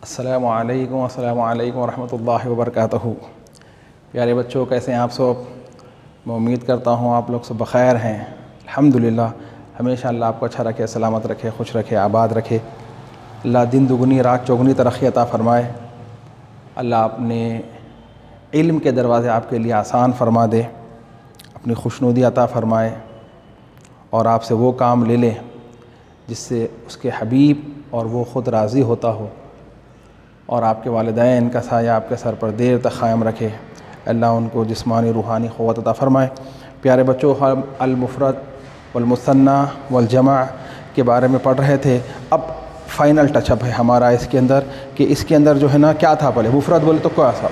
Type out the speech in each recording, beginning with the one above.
अस्सलामुअलैकुम वरहमतुल्लाहि वबरकातुहू। प्यारे बच्चों, कैसे हैं आप सब? मैं उम्मीद करता हूँ आप लोग सब बख़ैर हैं। अल्हम्दुलिल्लाह, हमेशा अल्लाह आपको अच्छा रखे, सलामत रखे, खुश रखे, आबाद रखे। अल्लाह दिन दुगनी रात चौगुनी तरक्की अता फ़रमाए। अल्लाह अपने इल्म के दरवाज़े आपके लिए आसान फ़रमा दे, अपनी खुशनुदी अता फ़रमाए और आपसे वो काम ले लें जिससे उसके हबीब और वो ख़ुद राज़ी होता हो, और आपके वालिदैन का साया आपके सर पर देर तक क़ायम रखे। अल्लाह उनको जिस्मानी रूहानी क़ुव्वत अता फ़रमाए। प्यारे बच्चों, हम अल-मुफ़रद वल-मुसन्ना वल-जमा के बारे में पढ़ रहे थे। अब फ़ाइनल टचअप है हमारा इसके अंदर कि इसके अंदर जो है ना, क्या था पहले मुफ़रद बोले तो क्या था,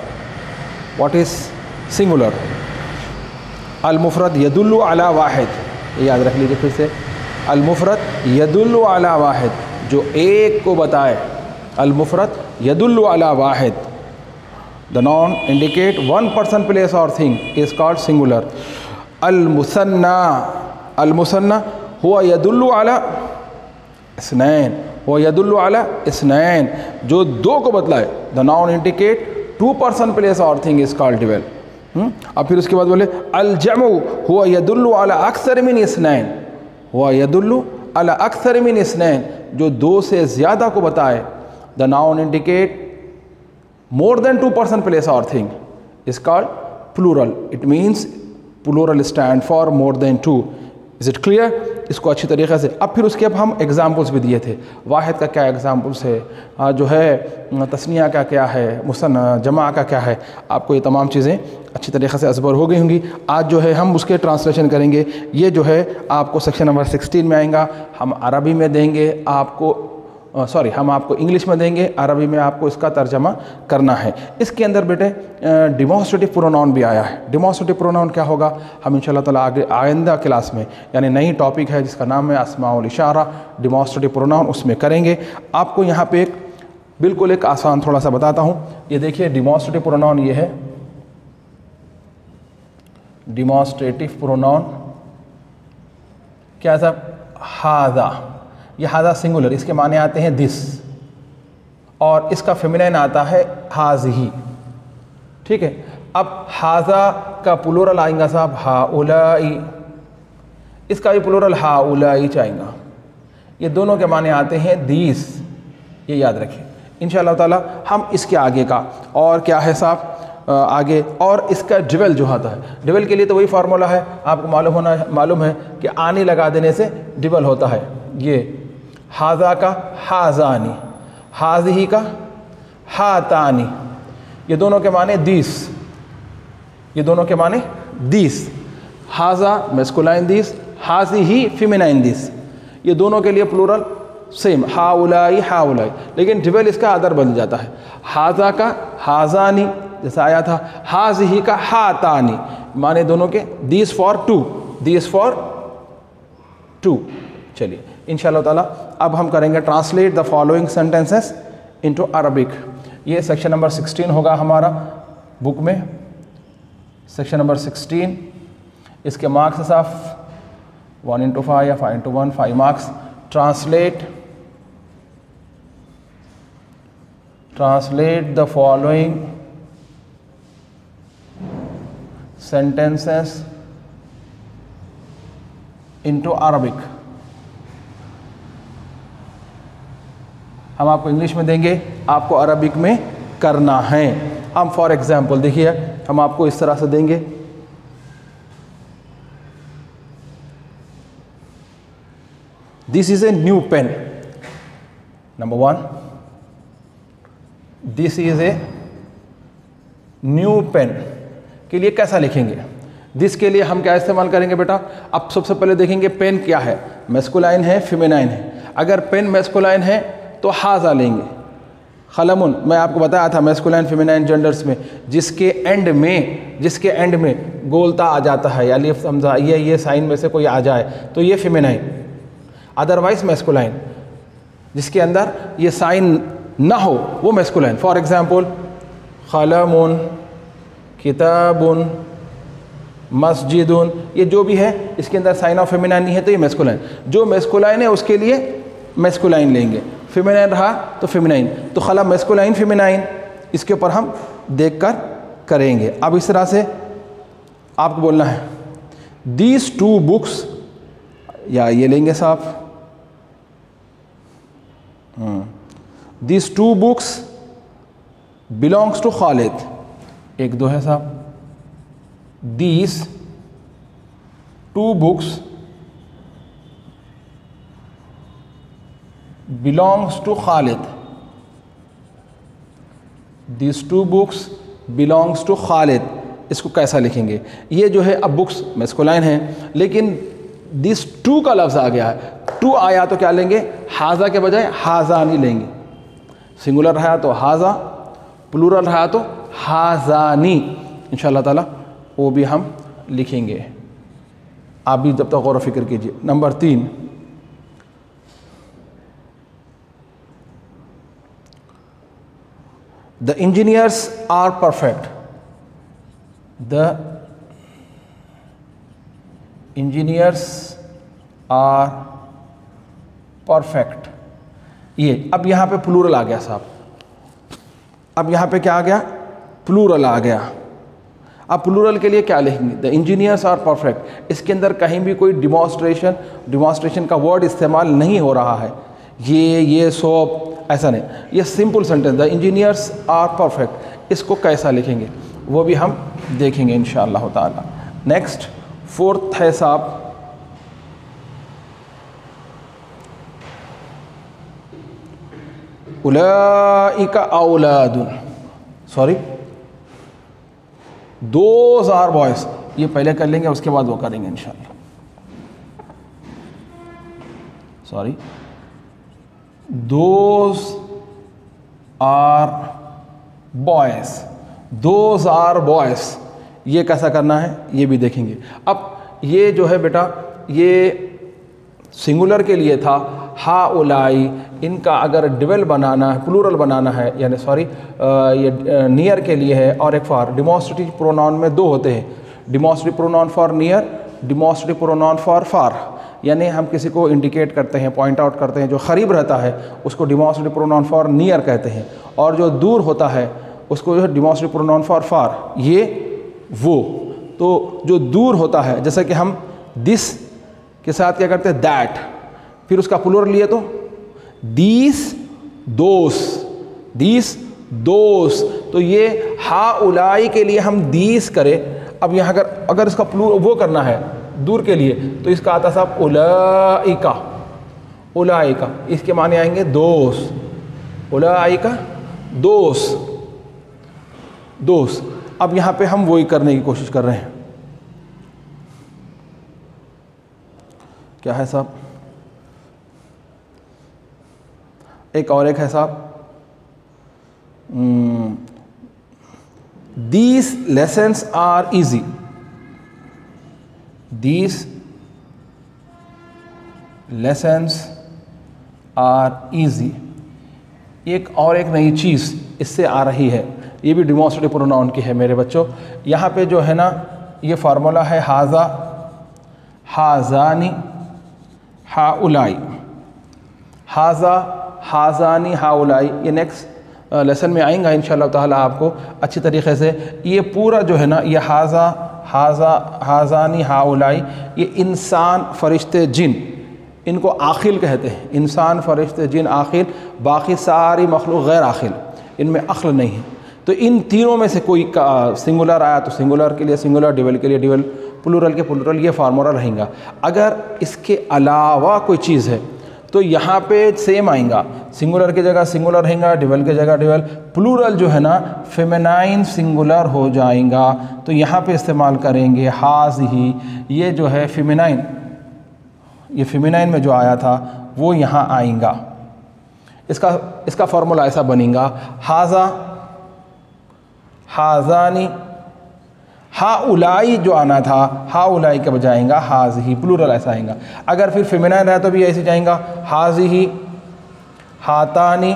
व्हाट इज़ सिंगुलर? अल-मुफ़रद यदुल्लु अला वाहिद, याद रख लीजिए फिर से। अल-मुफ़रद यदुल्लु अला वाहिद, जो एक को बताए। अल-मुफ़रद यदुल्लु अला वाहिद, the noun indicate one person, place और थिंग इज़ कॉल्ड सिंगुलर। अल-मुसन्ना, अल-मुसन्ना हुवा यदुल्लु अला इस्नैन, हुवा यदुल्लु अला इस्नैन, जो दो को बतलाए। The noun indicate to person, place और थिंग इज़ कॉल्ड डिवेल। अब फिर उसके बाद बोले अल-जमु हुवा यदुल्लु अला अक्सर मिन इस्नैन, हुवा यदुल्लु अला अक्सर मिन इस्नैन, जो दो से ज़्यादा को बताए। The noun indicate more than two person, place और thing is called plural. It means plural stand for more than two. Is it clear? इसको अच्छी तरीके से। अब फिर उसके अब हम एग्जाम्पल्स भी दिए थे। वाहिद का क्या एग्जाम्पल्स है, जो है तस्निया का क्या है, मुसन्ना जमा का क्या है, आपको ये तमाम चीज़ें अच्छी तरीके से अज़बर हो गई होंगी। आज जो है हम उसके ट्रांसलेशन करेंगे। ये जो है आपको सेक्शन नंबर 16 में आएगा। हम अरबी में देंगे आपको, हम आपको इंग्लिश में देंगे, अरबी में आपको इसका तर्जमा करना है। इसके अंदर बेटे डिमॉन्स्ट्रेटिव प्रोनाउन भी आया है। डिमॉन्स्ट्रेटिव प्रोनाउन क्या होगा, हम इंशाल्लाह ताला आगे आइंदा क्लास में, यानी नई टॉपिक है जिसका नाम है अस्माउल इशारा, डिमॉन्स्ट्रेटिव प्रोनाउन, उसमें करेंगे। आपको यहाँ पे एक बिल्कुल एक आसान थोड़ा सा बताता हूँ। ये देखिए डिमॉन्स्ट्रेटिव प्रोनाउन ये है। डिमॉन्स्ट्रेटिव प्रोनाउन क्या था? हादा। ये हादा सिंगुलर, इसके माने आते हैं दिस, और इसका फेमिनाइन आता है हाज़ही। ठीक है। अब हाजा का प्लूरल आएगा साहब हाउलाई, इसका भी प्लूरल हाउलाई चाहेगा। ये दोनों के माने आते हैं दीस, ये याद रखें। इंशाअल्लाह ताला हम इसके आगे का और क्या है साहब आगे, और इसका डिवेल जो आता है, डिवेल के लिए तो वही फार्मूला है, आपको मालूम है कि आनी लगा देने से डिवेल होता है। ये हाजा का हाजानी, हाज़ही का हातानी, ये दोनों के माने दीस, ये दोनों के माने दीस। हाजा मैस्कुलाइन दीस, हाज़ही फेमिनाइन दीस, ये दोनों के लिए प्लूरल सेम हाउलाई हाउलाई, लेकिन डिवेल इसका अदर बन जाता है। हाजा का हाजानी जैसा आया था, हाज़ही का हातानी, माने दोनों के these for two, these for two. चलिए इंशाअल्लाह ताला अब हम करेंगे translate the following sentences into Arabic. ये सेक्शन नंबर 16 होगा हमारा बुक में, सेक्शन नंबर 16। इसके मार्क्स है साफ 1 into 5 या 5 into 1, 5 marks. Translate the following sentences into Arabic. हम आपको इंग्लिश में देंगे, आपको अरबिक में करना है। हम फॉर एग्जाम्पल देखिए, हम आपको इस तरह से देंगे। This is a new pen. Number 1, this is a new pen के लिए कैसा लिखेंगे? दिस के लिए हम क्या इस्तेमाल करेंगे बेटा? अब सबसे पहले देखेंगे पेन क्या है, मैस्कुलाइन है फेमिनाइन है। अगर पेन मैस्कुलाइन है तो हाजा लेंगे। खलमुन मैं आपको बताया था मैस्कुलाइन फेमिनाइन जेंडर्स में जिसके एंड में गोलता आ जाता है, या लिफ समझा ये साइन में से कोई आ जाए तो ये फेमिनाइन, अदरवाइज मैस्कुलाइन। जिसके अंदर ये साइन ना हो वो मैस्कुलाइन। फॉर एग्जांपल खलमुन, किताबुन, मस्जिदुन, ये जो भी है इसके अंदर साइन ऑफ फेमिनाइन नहीं है तो ये मैस्कुलाइन। जो मैस्कुलाइन है उसके लिए मैस्कुलाइन लेंगे। फेमिनाइन रहा तो फेमिनाइन, तो खला मैस्कुलाइन फेमिनाइन, इसके ऊपर हम देखकर करेंगे। अब इस तरह से आपको बोलना है दीज टू बुक्स, या ये लेंगे साहब, these two books belongs to Khalid, 1 2 है साहब, these two books belongs to Khalid, these two books belongs to Khalid. इसको कैसा लिखेंगे? ये जो है अब बुक्स मैस्कुलाइन है, लेकिन दिस टू का लफ्ज़ आ गया है, टू आया तो क्या लेंगे? हाजा के बजाय हाजानी लेंगे। सिंगुलर रहा तो हाजा, प्लूरल रहा तो हाजानी, इंशाअल्लाह ताला वो भी हम लिखेंगे। आप भी जब तक गौर व फिक्र कीजिए। Number 3, the engineers are perfect, the engineers are perfect. ये अब यहाँ पे प्लूरल आ गया साहब, अब यहाँ पे क्या आ गया? प्लूरल आ गया। अब प्लूरल के लिए क्या लिखेंगे? The engineers are perfect. इसके अंदर कहीं भी कोई डिमॉन्स्ट्रेशन का वर्ड इस्तेमाल नहीं हो रहा है, ये सो ऐसा नहीं, ये simple sentence, the engineers are perfect. इसको कैसा लिखेंगे वो भी हम देखेंगे इंशाअल्लाह ताला। नेक्स्ट 4th है साहब, उलाइका औलादुन, सॉरी दोज आर बॉयज। ये पहले कर लेंगे, उसके बाद वो करेंगे इंशाअल्लाह। Sorry, those are boys, those are boys. ये कैसा करना है ये भी देखेंगे। अब ये जो है बेटा, ये सिंगुलर के लिए था, हा उलाई, इनका अगर डिवेल बनाना है, प्लूरल बनाना है, यानी सॉरी ये नियर के लिए है, और एक फॉर। डिमॉन्स्ट्रेटिव प्रोनाउन में 2 होते हैं, demonstrative pronoun for near, demonstrative pronoun for far. यानी हम किसी को इंडिकेट करते हैं, पॉइंट आउट करते हैं, जो करीब रहता है उसको डिमॉन्स्ट्रेटिव प्रोनाउन फॉर नियर कहते हैं, और जो दूर होता है उसको जो है डिमॉन्स्ट्रेटिव प्रोनाउन फॉर फार। ये वो, तो जो दूर होता है, जैसे कि हम दिस के साथ क्या करते हैं? दैट, फिर उसका प्लूरल लिए तो दीस दोस, दीस दोस। तो ये हा उलाई के लिए हम दीस करें। अब यहाँ अगर इसका वो करना है दूर के लिए, तो इसका आता साहब उलाइका, उलाइका। इसके माने आएंगे दोस, उलाइका दोस, दोस। अब यहाँ पे हम वही करने की कोशिश कर रहे हैं। क्या है साहब? एक और एक है साहब, these lessons are easy, these lessons are easy. एक और एक नई चीज़ इससे आ रही है, ये भी डिमॉन्स्ट्रेटिव प्रोनाउन की है मेरे बच्चों। यहाँ पे जो है ना, ये फार्मूला है हाजा, हाजानी, हाउलाई, हाजा, हाजानी, हाउलाई। ये नेक्स्ट लेसन में आएंगा इंशाअल्लाह ताला आपको अच्छी तरीके से। ये पूरा जो है ना, ये हाजा, हाजा, हाजानी, हाउलाई, ये इंसान, फरिश्ते, जिन, इनको आखिल कहते हैं। इंसान, फरिश्ते, जिन, आखिल। बाकी सारी मखलूक गैर आखिल, इनमें अक्ल नहीं है। तो इन तीनों में से कोई सिंगुलर आया तो सिंगुलर के लिए सिंगुलर, डिवल के लिए डिवल, प्लूरल के प्लूरल, ये फार्मूला रहेगा। अगर इसके अलावा कोई चीज़ है तो यहाँ पे सेम आएगा, सिंगुलर की जगह सिंगुलर रहेगा, डिवल की जगह डिवल। प्लूरल जो है ना, फेमिनाइन सिंगुलर हो जाएगा, तो यहाँ पे इस्तेमाल करेंगे हाज ही। ये जो है फेमिनाइन, ये फेमिनाइन में जो आया था वो यहाँ आएगा। इसका फार्मूला ऐसा बनेगा, हाजा, हाजानी, हाउलाई जो आना था, हाउलाई के बजाय आएगा हाज ही, प्लूरल ऐसा आएगा। अगर फिर फेमिनाइन रहा तो भी ऐसे जाएगा, हाज ही, हातानी,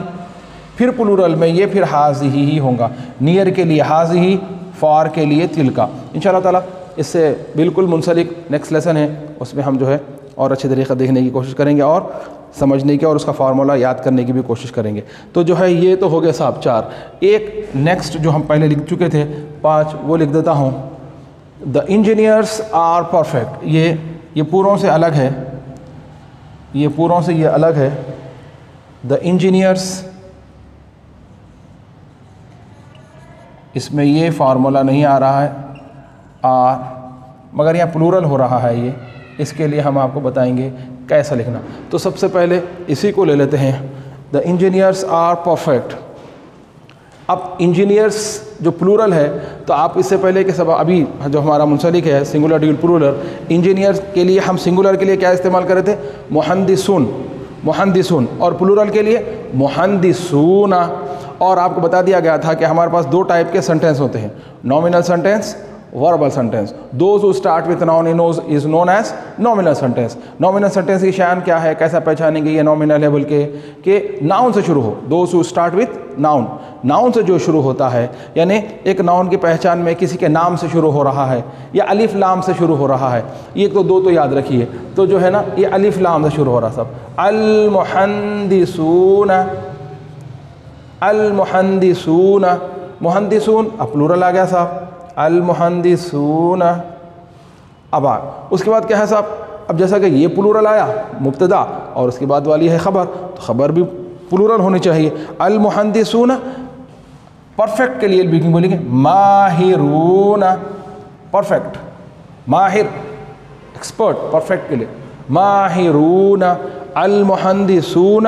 फिर प्लूरल में ये फिर हाज ही होगा। नियर के लिए हाज ही, फार के लिए तिलका। इंशाअल्लाह ताला इससे बिल्कुल मुंसलिक नेक्स्ट लेसन है, उसमें हम जो है और अच्छे तरीक़े देखने की कोशिश करेंगे और समझने की और उसका फार्मूला याद करने की भी कोशिश करेंगे। तो जो है ये तो हो गया साहब 4। एक नेक्स्ट जो हम पहले लिख चुके थे 5 वो लिख देता हूँ। द इंजीनियर्स आर परफेक्ट, ये पूरों से अलग है, ये पूरों से ये अलग है। द इंजीनियर्स, इसमें ये फार्मूला नहीं आ रहा है आर, मगर यहाँ प्लूरल हो रहा है ये, इसके लिए हम आपको बताएंगे कैसा लिखना। तो सबसे पहले इसी को ले लेते हैं, द इंजीनियर्स आर परफेक्ट। अब इंजीनियर्स जो प्लूरल है तो आप इससे पहले के सब अभी जो हमारा मुंसलिक है सिंगुलर ड्यूल प्लूरल, इंजीनियर्स के लिए हम सिंगुलर के लिए क्या इस्तेमाल कर रहे थे, मुहंदिसून, मुहंदिसून, और प्लूरल के लिए मुहंदिसूना। और आपको बता दिया गया था कि हमारे पास 2 टाइप के सेंटेंस होते हैं, nominal sentence, verbal sentence. Those who start with noun is known as nominal sentence. Nominal sentence की शान क्या है, कैसा पहचानेंगे ये नॉमिनल है, बोल के नाउन से शुरू हो। Those who start with noun, noun से जो शुरू होता है, यानी एक नाउन की पहचान में किसी के नाम से शुरू हो रहा है या अलिफ लाम से शुरू हो रहा है। ये तो 2 तो याद रखिए, तो जो है ना ये अलिफ लाम से शुरू हो रहा सब। अल मुहंदिसून, अल मुहंदिसून, मुहंदिसून अब प्लूरल आ गया साहब, अल मुहंदिसून। अब उसके बाद क्या है साहब, अब जैसा कि ये प्लूरल आया मुब्तदा और उसके बाद वाली है ख़बर, तो ख़बर भी प्लूरल होनी चाहिए। अल मुहंदिसून, परफेक्ट के लिए बिगिनिंग बोलेंगे माहिरून, परफेक्ट, माहिर, एक्सपर्ट, परफेक्ट के लिए माहिरून। अल मुहंदिसून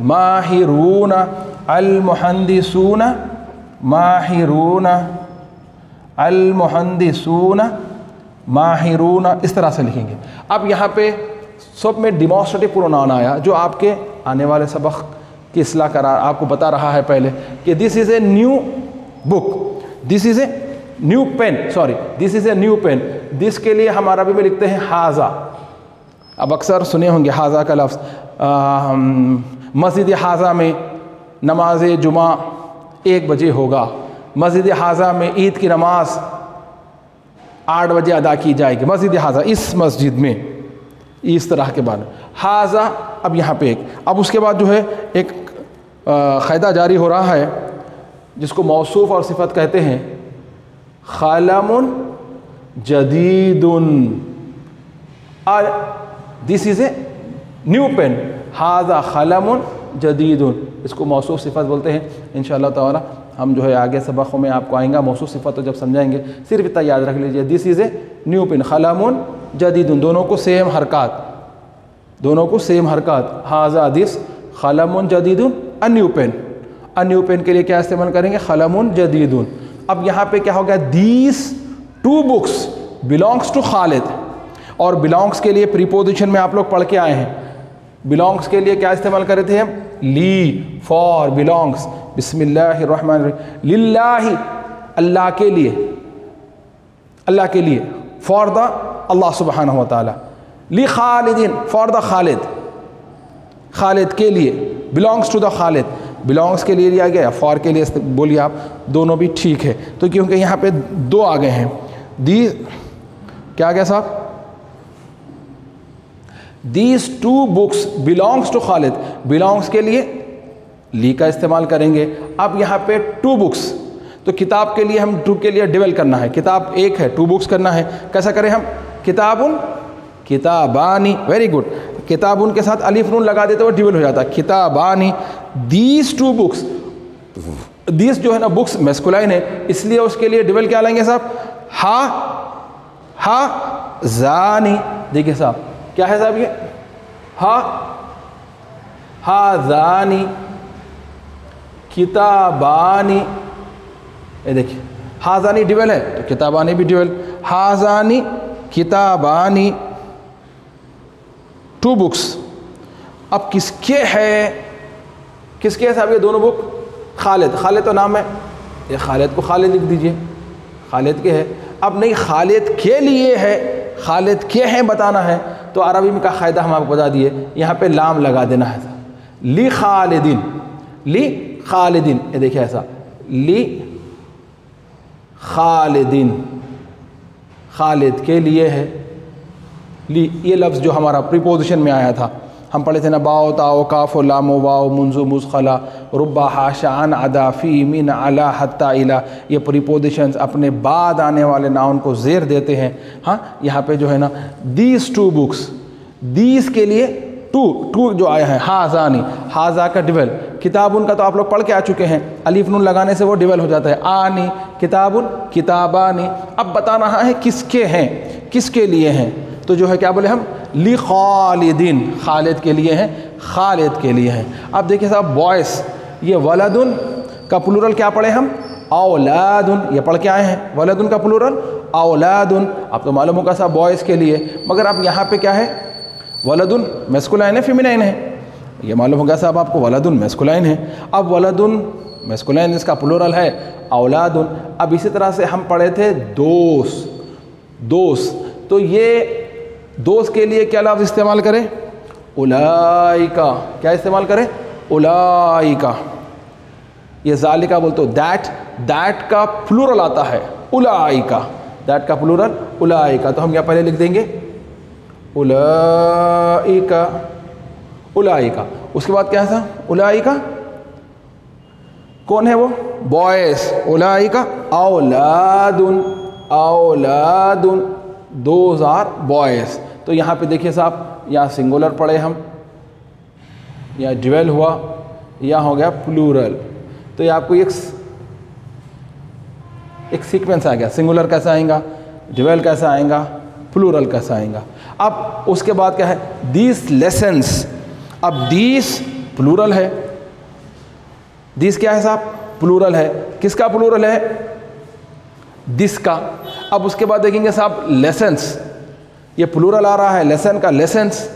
माहिरून, अल मुहंदिसून माहिरून, अल मुहंदिसून माहिरून, इस तरह से लिखेंगे। अब यहाँ पे सब में डिमॉन्स्ट्रेटिव प्रोनाउन आया जो आपके आने वाले सबक की इस्लाह करा आपको बता रहा है पहले कि this is a new book, this is a new pen, sorry this is a new pen. This के लिए हम अरबी में लिखते हैं हाजा। अब अक्सर सुने होंगे हाजा का लफ्ज़। मस्जिद हाजा में नमाज जुमा 1 बजे होगा, मस्जिद हाजा में ईद की नमाज 8 बजे अदा की जाएगी, मस्जिद हाजा, इस मस्जिद में, इस तरह के बाद हाजा। अब यहाँ पे एक, अब उसके बाद जो है एक क़ायदा जारी हो रहा है जिसको मौसूफ़ और सिफत कहते हैं, ख़लमुन जदीदुन, और this is a new pen, हाजा ख़लमुन जदीदुन, इसको मौसूफ़ सिफत बोलते हैं। इंशाअल्लाह ताला हम जो है आगे सबकों में आपको आएंगा मौसूफ़ सिफत, तो जब समझाएंगे सिर्फ इतना याद रख लीजिए, this is a new pen, ख़लमुन जदीदुन, दोनों को सेम हरकत, दोनों को सेम हरकत, हाजा दिस, ख़लमुन जदीदुन a new pen. A new pen के लिए क्या इस्तेमाल करेंगे, ख़लमुन जदीदुन। अब यहाँ पे क्या हो गया, दीस 2 बुक्स बिलोंग्स टू खालिद, और बिलोंग्स के लिए प्रीपोजिशन में आप लोग पढ़ के आए हैं, बिलोंग्स के लिए क्या इस्तेमाल कर रहे थे हम, ली, फॉर, बिलोंग्स। बिस्मिल्लाहिर्रहमानिर्रहीम, लिल्लाहि, अल्लाह के लिए, अल्लाह के लिए, फॉर द अल्लाह सुब्हानहु व तआला, ली खालिदीन, फॉर द खालिद, खालिद के लिए, belongs to the Khalid, belongs के लिए लिया गया या फॉर के लिए बोलिए आप, दोनों भी ठीक है। तो क्योंकि यहाँ पे 2 आ गए हैं, दी क्या आ गया साहब, These 2 books belongs to Khalid, belongs के लिए ली का इस्तेमाल करेंगे। अब यहाँ पे 2 बुक्स, तो किताब के लिए हम 2 के लिए डिवेल करना है, किताब 1 है, 2 बुक्स करना है, कैसा करें हम, किताबुन, किताबानी, वेरी गुड, किताबुन के साथ अलिफ नून लगा देते वो डिवेल हो जाता है, किताबानी। दीज 2 बुक्स, दीज जो है ना बुक्स मैस्कुलाइन है, इसलिए उसके लिए डिवेल क्या लेंगे साहब, हा जानी। देखिए साहब क्या है साहब, ये हाज़ानी, किताबानी, ये देखिए हाज़ानी डिवेल है तो किताबानी भी डिवेल, हाज़ानी किताबानी, 2 बुक्स। अब किसके है, किसके है साहब ये दोनों बुक, खालिद, खालिद तो नाम है, ये खालिद को खालिद लिख दीजिए, खालिद के है। अब नहीं खालिद के लिए है, खालिद के हैं बताना है, तो अरबी में का क़ायदा हम आपको बता दिए, यहाँ पे लाम लगा देना है, ली खालिदीन, ली खालिदीन, ये देखिए ऐसा, ली खालिदीन, खालिद के लिए है, ली, ये लफ्ज़ जो हमारा प्रीपोजिशन में आया था, हम पढ़े थे ना, बाओ ताओ काफ़ो लामो वाओ मुंजु मुज़खला रुब्बा हाशान अदाफ़ी मिन अला हत्ता इला, ये प्रीपोजिशंस अपने बाद आने वाले नाउन को ज़ेर देते हैं। हाँ, यहाँ पे जो है ना दीज टू बुक्स, दीज के लिए टू जो आया है, हाजानी, हाजा का डिवेल, किताबुन का तो आप लोग पढ़ के आ चुके हैं, अलीफ नून लगाने से वो डिवेल हो जाता है, आनी किताबुन किताबानी। अब बता रहा है किसके हैं, किसके लिए हैं, तो जो है क्या बोले हम, ली खालिदीन, खालिद के लिए हैं, खालिद के लिए हैं। अब देखिए साहब बॉयस, ये वलदुन का प्लूरल क्या पढ़े हम, औलादुन, ये पढ़ के आए हैं, वलदुन का प्लूरल औलादुन। अब तो मालूम होगा साहब बॉयज़ के लिए, मगर अब यहाँ पे क्या है, वलदुन मैस्कुलाइन है फेमिनाइन है, ये मालूम होगा साहब आपको, वलदुन मैस्कुलाइन है। अब वलदुन मैस्कुलाइन, इसका प्लूरल है औलादुन। अब इसी तरह से हम पढ़े थे दोस्त, तो ये दोस्त के लिए क्या लफ्ज़ इस्तेमाल करें, उलाइका, क्या इस्तेमाल करें, उलाइका। ये ज़ालिका बोलते हो, दैट का प्लूरल आता है उलाइका, दैट का प्लूरल उलाइका। तो हम यहाँ पहले लिख देंगे उलाइका, उलाइका। उसके बाद क्या था, उलाइका कौन है वो, बॉयज़, उलाइका औलादुन, औलादुन, दोज आर बॉयज़। तो यहाँ पे देखिए साहब, यहाँ सिंगुलर पढ़े हम, यहाँ ड्यूअल हुआ, यहाँ हो गया प्लूरल। तो ये आपको एक सीक्वेंस आ गया, सिंगुलर कैसा आएगा, ड्यूअल कैसा आएगा, प्लूरल कैसा आएगा। अब उसके बाद क्या है, दीस लेसन्स। अब दीस प्लूरल है, दीस क्या है साहब, प्लूरल है, किसका प्लूरल है, दिस का। अब उसके बाद देखेंगे साहब लेसन्स, ये प्लूरल आ रहा है, लेसन का लेसन्स,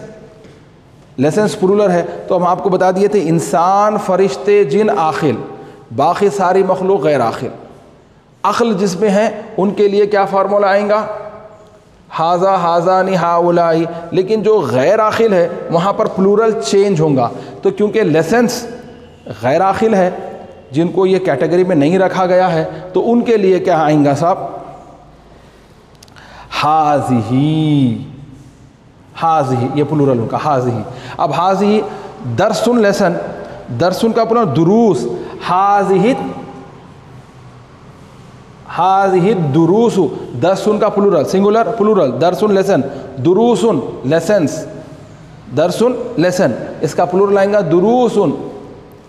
लेसन्स प्लूरल है। तो हम आपको बता दिए थे इंसान, फरिश्ते, जिन, आखिल, बाकी सारी मखलूक गैर आखिल। अक्ल जिसमें है उनके लिए क्या फार्मूला आएगा, हाजा, हाजानी, हाउलाई। लेकिन जो गैर आखिल है वहाँ पर प्लूरल चेंज होगा। तो क्योंकि लेसन्स गैर आखिल है, जिनको ये कैटेगरी में नहीं रखा गया है, तो उनके लिए क्या आएगा साहब, हाज़िही, हाज़िही, ये प्लूरल उनका हाज़िही। अब हाज़िही दरसुन लेसन, दरसुन का प्लूरल दुरूस, हाज़िही, हाज़िही दुरूसु, दरसुन का प्लूरल सिंगुलर प्लूरल, दरसुन लेसन, दुरूसुन लेसन्स, दरसुन लेसन, इसका प्लूरल आएगा दुरूसुन,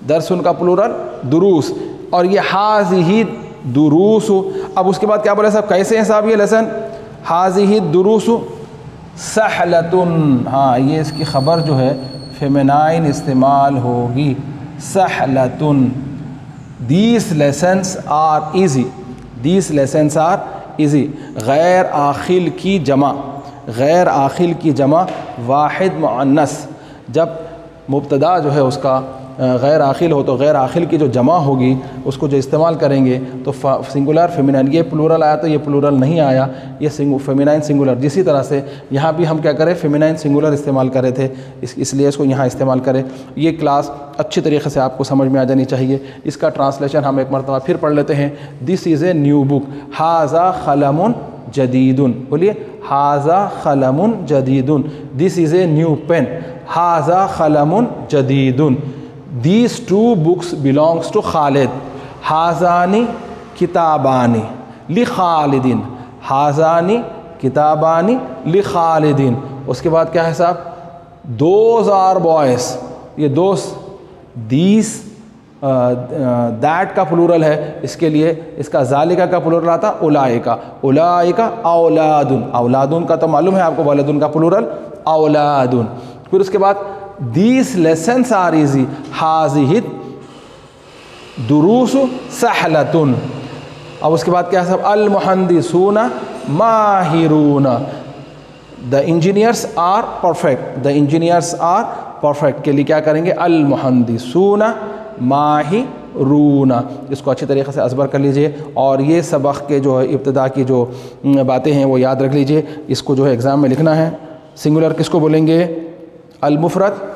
दरसुन का प्लूरल दुरूस। और ये हाज़िही दुरूसु। अब उसके बाद क्या बोले साहब, कैसे हैं साहब ये लेसन, हाज़िही दुरूसु सहलतुन। हाँ, ये इसकी ख़बर जो है फेमिनाइन इस्तेमाल होगी, सहलतुन। These lessons are easy, these lessons are easy. गैर आखिल की जमा, गैर आखिल की जमा वाहिद मुअन्नस, जब मुब्तदा जो है उसका गैर आखिल हो तो गैर आखिल की जो जमा होगी उसको जो इस्तेमाल करेंगे तो सिंगुलर फेमिनाइन। ये प्लूरल आया तो ये प्लूरल नहीं आया, ये फेमिनाइन सिंगुलर। जिसी तरह से यहाँ भी हम क्या करें, फेमिनाइन सिंगुलर इस्तेमाल करे थे, इसलिए इसको यहाँ इस्तेमाल करें। ये क्लास अच्छी तरीके से आपको समझ में आ जानी चाहिए। इसका ट्रांसलेशन हम एक मरतबा फिर पढ़ लेते हैं। This is a new book, हाज़ा खलमुन जदीदुन, बोलिए हाज़ा खलमुन जदीदुन। This is a new pen, हाज़ा खलमुन जदीदुन। These two books belongs to Khalid. हाज़ानी किताबानी लि खालिदीन, हाज़ानी किताबानी लि खालिदीन। उसके बाद क्या है साहब, दोज आर बॉयज़, ये दोस्त, दीस दैट का प्लूरल है, इसके लिए इसका ज़ालिका का प्लूरल आता उलाइका, उलाइका औलादुन, औलादुन का तो मालूम है आपको, वलदुन का प्लूरल औलादुन। फिर उसके बाद दीस लेसन्स आर ईज़ी, हाज़िही दुरूसु सहलतुन। अब उसके बाद क्या है साहब, अल मुहंदिसूना माहिरूना, the engineers are perfect, the engineers are perfect के लिए क्या करेंगे, अल मुहंदिसूना माहिरूना। इसको अच्छी तरीके से अज़बर कर लीजिए और ये सबक के जो है इब्तिदा की जो बातें हैं वो याद रख लीजिए। इसको जो है एग्ज़ाम में लिखना है। सिंगुलर किसको बोलेंगे, अल मुफ़रद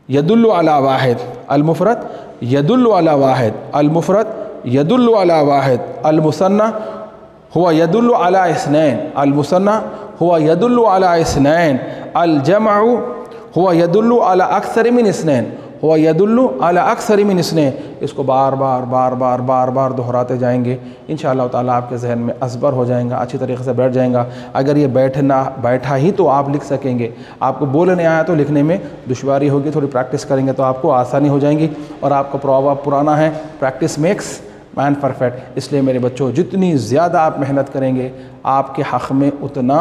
यदुल्लु अला वाहिद, अल मुफ़रद यदुल्लु अला वाहिद, अल मुफ़रद यदुल्लु अला वाहिद, अल मुसन्ना हुवा यदुल्लु अला इस्नैन, अल मुसन्ना हुवा यदुल्लु अला इस्नैन, अल जमअ हुआ यदुल्लु अला अक्सर मिन इस्नैन, हुआ यदुल्लु अला अक्सर मिन इस्नैन। इसको बार बार दोहराते जाएंगे, इंशाअल्लाह ताला आपके जहन में असबर हो जाएगा, अच्छी तरीके से बैठ जाएगा। अगर ये बैठा ही तो आप लिख सकेंगे। आपको बोलने आया तो लिखने में दुश्वारी होगी, थोड़ी प्रैक्टिस करेंगे तो आपको आसानी हो जाएंगी। और आपका प्रॉवर्ब पुराना है, प्रैक्टिस मेक्स मैन परफेक्ट। इसलिए मेरे बच्चों, जितनी ज़्यादा आप मेहनत करेंगे आपके हक़ में उतना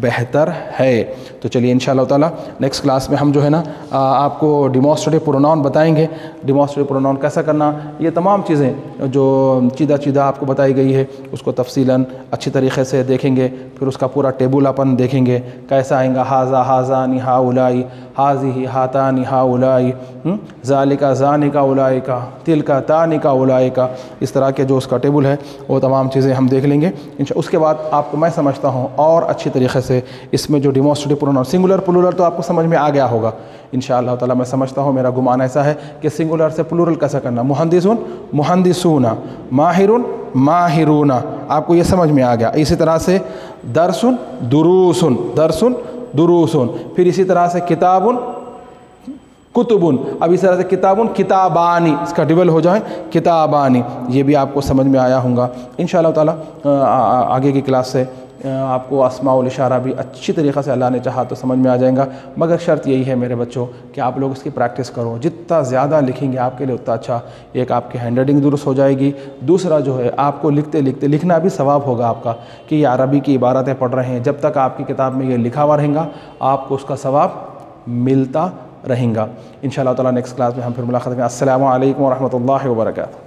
बेहतर है। तो चलिए इंशाअल्लाह ताला नेक्स्ट क्लास में हम जो है ना आपको डिमॉन्स्ट्रेटिव प्रोनाउन बताएंगे। डिमॉन्स्ट्रेटिव प्रोनाउन कैसा करना, ये तमाम चीज़ें जो चीदा आपको बताई गई है उसको तफसीलन अच्छी तरीके से देखेंगे। फिर उसका पूरा टेबल अपन देखेंगे कैसा आएगा। हाजा हाजानी हा उलाई, हाजी ही हातानी हा उलाई, ज़ालिका ज़ानिका उलाइका, तिलका तानिका उलाइका। इस तरह के जो उसका टेबल है वो तमाम चीज़ें हम देख लेंगे। उसके बाद आपको मैं समझता हूँ और अच्छी तरीके से इसमें जो डिमॉन्स्ट्रेटिव प्रोनाउन सिंगुलर प्लूरल तो आपको समझ में आ गया होगा इंशाअल्लाह ताला। मैं समझता हूँ, मेरा गुमान ऐसा है कि सिंगुलर से प्लूरल कैसा करना। मुहंदिसुन मुहंदिसूना, माहिरुन माहिरूना, आपको ये समझ में आ गया। इसी तरह से दरसुन दुरूसुन, दरसुन दुरूसुन। फिर इसी तरह से किताबुन कुतुबुन। अब इस तरह से किताबुन किताबानी, इसका डिबल हो जाए किताबानी। ये भी आपको समझ में आया होगा इंशाअल्लाह ताला। आगे की क्लास से आपको अस्माउल इशारा भी अच्छी तरीक़े से अल्लाह ने चाहा तो समझ में आ जाएगा। मगर शर्त यही है मेरे बच्चों कि आप लोग इसकी प्रैक्टिस करो। जितना ज़्यादा लिखेंगे आपके लिए उतना अच्छा। एक आपकी हैंड राइटिंग दुरुस्त हो जाएगी, दूसरा जो है आपको लिखते लिखते लिखना भी सवाब होगा आपका कि ये अरबी की इबारतें पढ़ रहे हैं। जब तक आपकी किताब में ये लिखा हुआ रहेगा आपको उसका सवाब मिलता रहेगा। इंशाअल्लाह ताला नेक्स्ट क्लास में हम फिर मुलाकात करेंगे। अस्सलामु अलैकुम व रहमतुल्लाहि व बरकातुहू।